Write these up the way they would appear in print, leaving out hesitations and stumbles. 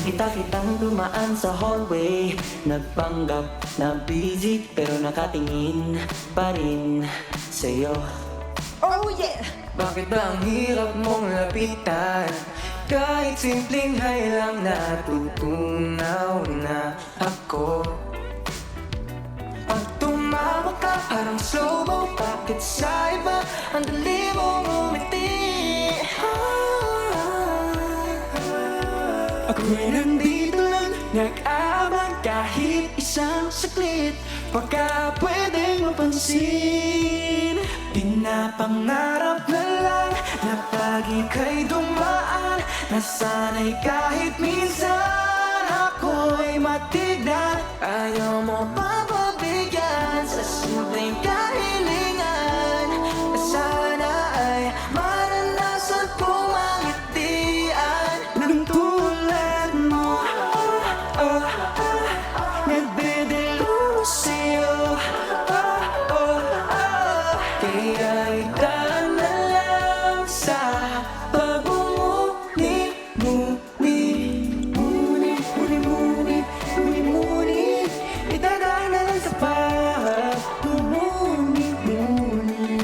Kita-kitang dumaan sa hallway, nagpanggap na busy pero nakatingin pa rin sa'yo. Oh yeah! Bakit ba ang hirap mong lapitan? Kahit simpleng hay lang natutunaw na ako. Pag tumawa ka parang slow-mo, bakit sa iba ang dali mong umiti? Ako'y nandito lang, nag-aabang kahit isang saglit. Baka pwedeng mapansin, pinapangarap na lang na pag ika'y dumaan, nasanay kahit minsan ako'y matignan. Ayaw mo papabigyan sa simpleng kahilingan, na sana ay maranasan kong mangitian ng tulad mo. Nagdedelo sa'yo, kaya idaan na lang sa pagmumuni-muni. Muni-muni, idadaan na lang sa pagmumuni-muni.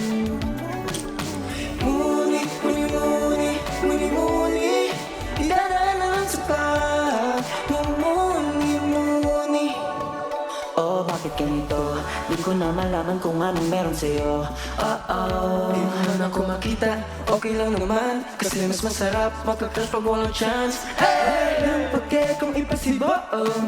Muni-muni, idadaan na lang sa pagmumuni-muni. Oh, bakit ganito? Di ko na malaman kung anong meron sa'yo. Di mo naman ako makita, okay lang naman, kasi mas masarap magka-crush pag walang chance. Hey! Ang pagke kong impossible,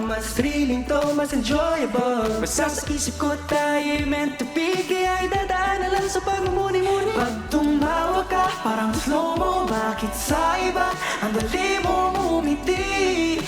mas thrilling to, mas enjoyable. Basta sa isip ko tayo'y meant to be, kaya idadaan na lang sa pagmumuni-muni. Pag tumawa ka, parang slow-mo, bakit sa iba ang dali mong umiti?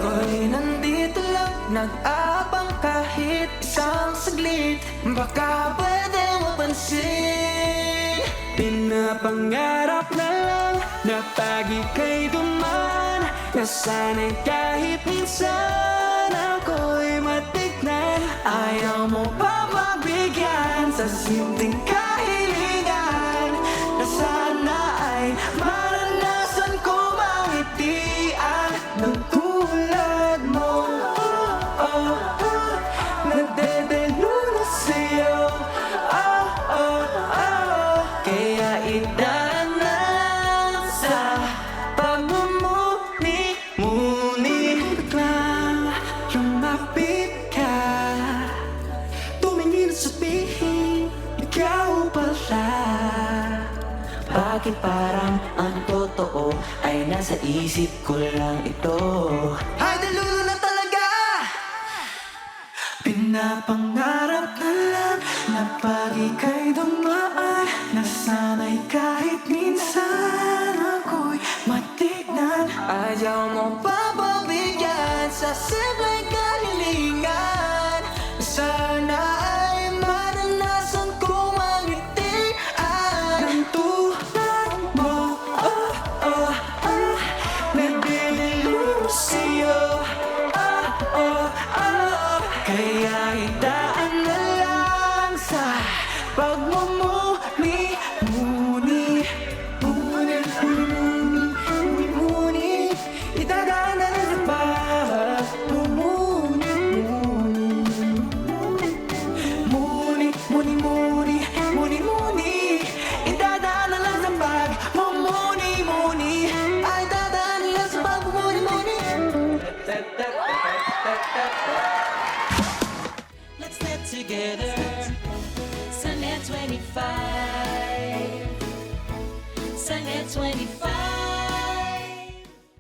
Ako'y nandito lang, nag-aabang kahit isang saglit. Baka pwede mapansin, pinapangarap na lang na pag ika'y dumaan, nasanay kahit minsan ako'y matignan. Ayaw mo pa mabigyan sa simpleng kahilingan, na sana ay maranasan ko mangitian ng tulad mo. Nagdedelo na sa'yo, kaya idaan na lang sa pagmumuni-muni. Biglang lumapit ka, tumingin at sabihin, ikaw pala. Bakit parang ang totoo ay nasa isip ko lang ito? Ay, nalulo na talaga! Pinapangarap na lang na pag ika'y dumaan, nasanay kahit minsan ako'y matignan. Ayaw mo papabigyan sa simpleng kahilingan, sana ay maranasan kong mangitian ng tulad mo. Nagdedelo sa'yo, kaya idaan na lang sa pagmumuni-muni. Muni-muni, idadaan na lang sa pagmumuni-muni. Muni-muni, idadaan na lang sa pagmumuni-muni. Ay, dadaan na lang sa pagmumuni-muni. Let's get together. Sunday 25. Sunday 25.